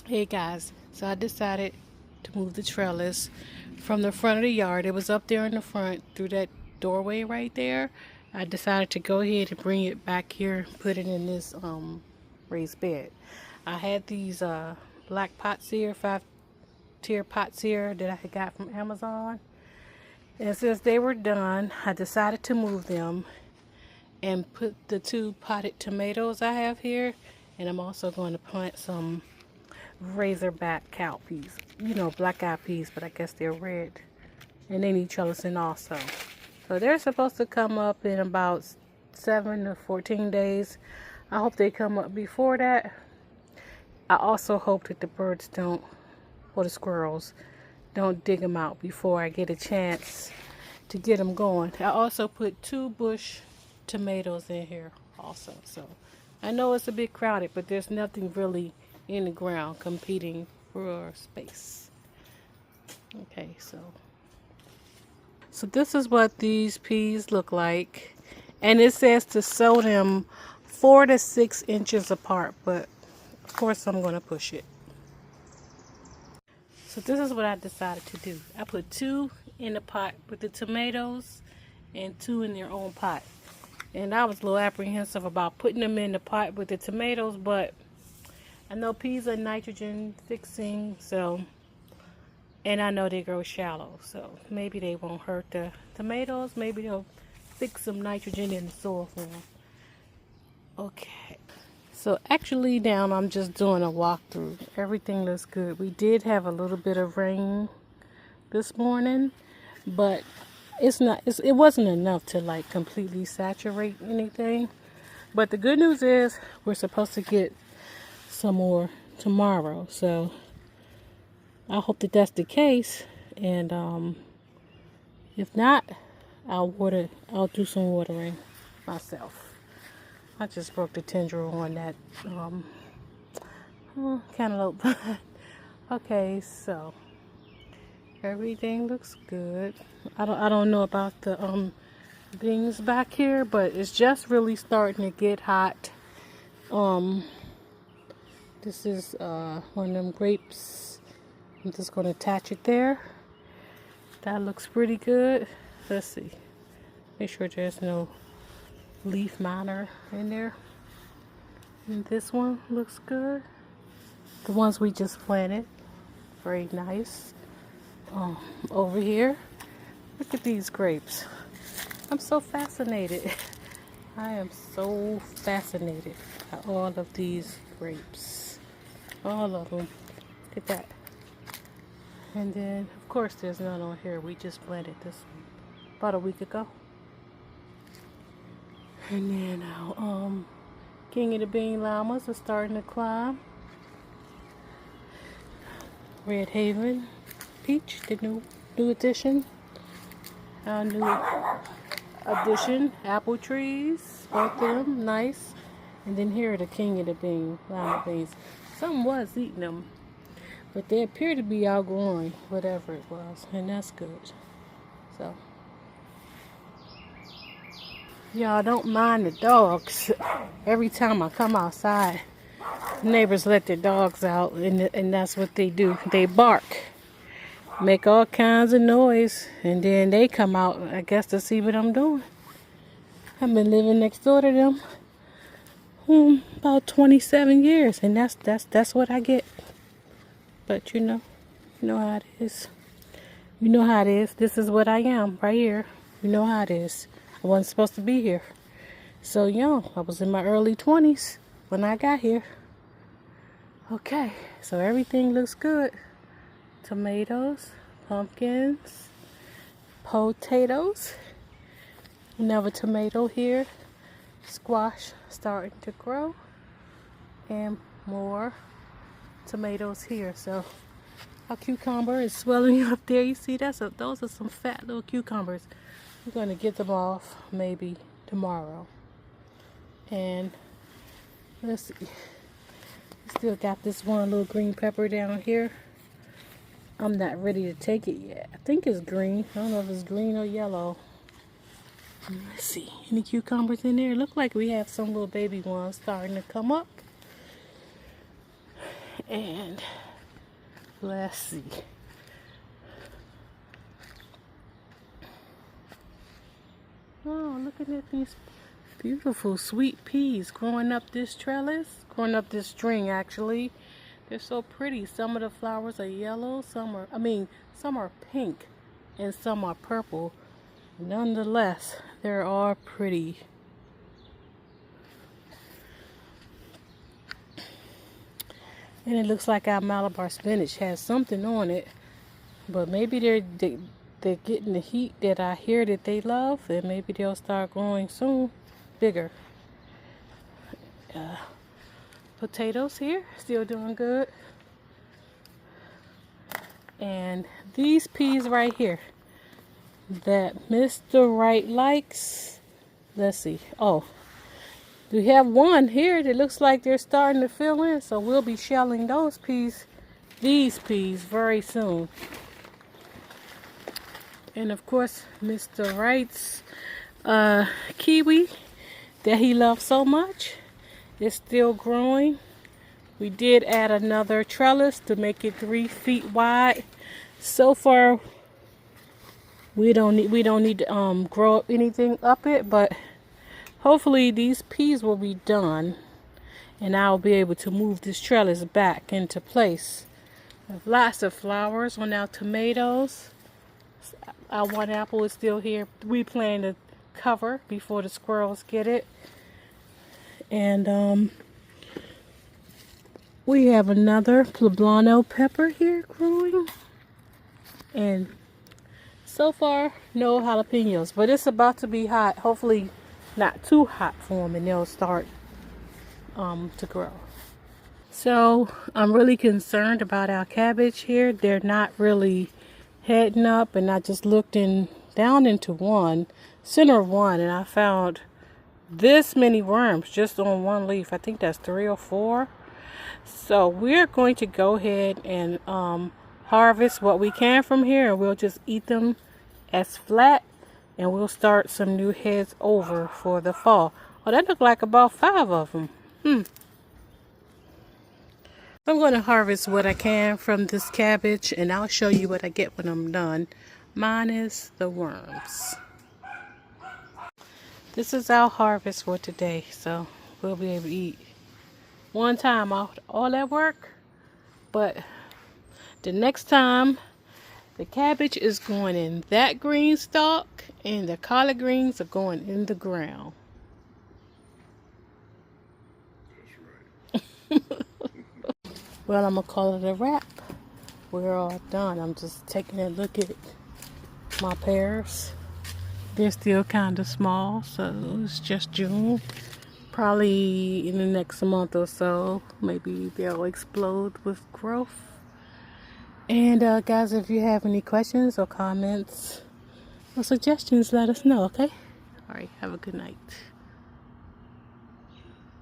Hey guys, so I decided to move the trellis from the front of the yard. It was up there in the front through that doorway right there. I decided to go ahead and bring it back here and put it in this raised bed. I had these black pots here, 5-tier pots here that I had got from Amazon. And since they were done, I decided to move them and put the 2 potted tomatoes I have here. And I'm also going to plant some razorback cow peas. You know, black eyed peas, but I guess they're red. And they need trellising also. So they're supposed to come up in about 7 to 14 days. I hope they come up before that. I also hope that the birds don't, or the squirrels, don't dig them out before I get a chance to get them going. I also put 2 bush tomatoes in here also. So I know it's a bit crowded, but there's nothing really in the ground competing for space. Okay, so this is what these peas look like, and it says to sow them 4 to 6 inches apart, but of course I'm going to push it. So this is what I decided to do. I put 2 in the pot with the tomatoes and 2 in their own pot, and I was a little apprehensive about putting them in the pot with the tomatoes, but I know peas are nitrogen fixing, so, and I know they grow shallow, so maybe they won't hurt the tomatoes. Maybe they'll fix some nitrogen in the soil for them. Okay, so actually now I'm just doing a walkthrough. Everything looks good. We did have a little bit of rain this morning, but it wasn't enough to like completely saturate anything. But the good news is we're supposed to get some more tomorrow, so I hope that that's the case. And if not, I'll do some watering myself. I just broke the tendril on that cantaloupe. Okay, so everything looks good. I don't know about the things back here, but it's just really starting to get hot. This is one of them grapes. I'm just going to attach it there. That looks pretty good. Let's see. Make sure there's no leaf miner in there. And this one looks good. The ones we just planted. Very nice. Over here. Look at these grapes. I'm so fascinated. I am so fascinated by all of these grapes. All of them. Look at that. And then, of course, there's none on here. We just planted this one about a week ago. And then our King of the Bean llamas are starting to climb. Red Haven peach, the new addition. Our new addition, apple trees, both of them, nice. And then here are the King of the Bean llama beans. Something was eating them, but they appear to be outgrowing whatever it was, and that's good. So, y'all don't mind the dogs. Every time I come outside, neighbors let their dogs out, and that's what they do. They bark, make all kinds of noise, and then they come out, I guess, to see what I'm doing. I've been living next door to them about 27 years, and that's what I get. But you know how it is. You know how it is. This is what I am right here. You know how it is. I wasn't supposed to be here so young. I was in my early 20s when I got here. Okay, so everything looks good. Tomatoes, pumpkins, potatoes. Another tomato here. Squash starting to grow. And more tomatoes here. So our cucumber is swelling up there. You see, those are some fat little cucumbers. We're going to get them off maybe tomorrow. And let's see. Still got this one little green pepper down here. I'm not ready to take it yet. I think it's green. I don't know if it's green or yellow. Let's see. Any cucumbers in there? Look like we have some little baby ones starting to come up. And let's see. Oh, looking at these beautiful sweet peas growing up this trellis, growing up this string actually. They're so pretty. Some of the flowers are yellow, some are pink, and some are purple. Nonetheless, they're all pretty. And it looks like our Malabar spinach has something on it, but maybe they're getting the heat that I hear that they love, and maybe they'll start growing soon, bigger. Potatoes here, still doing good. And these peas right here that Mr. Wright likes. Let's see. Oh, we have one here that looks like they're starting to fill in, so we'll be shelling these peas very soon. And of course, Mr. Wright's kiwi that he loves so much is still growing. We did add another trellis to make it 3 feet wide. So far, we don't need to grow up anything up it, but hopefully these peas will be done, and I'll be able to move this trellis back into place. We have lots of flowers on our tomatoes. Our one apple is still here. We plan to cover before the squirrels get it. And we have another poblano pepper here growing. And so far, no jalapenos, but it's about to be hot. Hopefully not too hot for them, and they'll start to grow. So I'm really concerned about our cabbage here. They're not really heading up, and I just looked down into center of one, and I found this many worms just on one leaf. I think that's 3 or 4. So we're going to go ahead and harvest what we can from here, and we'll just eat them as flat, and we'll start some new heads over for the fall. Oh, that looked like about 5 of them. I'm going to harvest what I can from this cabbage, and I'll show you what I get when I'm done. Minus the worms. This is our harvest for today, so we'll be able to eat one time off all that work. But the next time, the cabbage is going in that green stalk, and the collard greens are going in the ground. Well, I'm going to call it a wrap. We're all done. I'm just taking a look at my pears. They're still kind of small, so it's just June. Probably in the next month or so, maybe they'll explode with growth. And guys, if you have any questions or comments or suggestions, let us know, okay? All right, have a good night.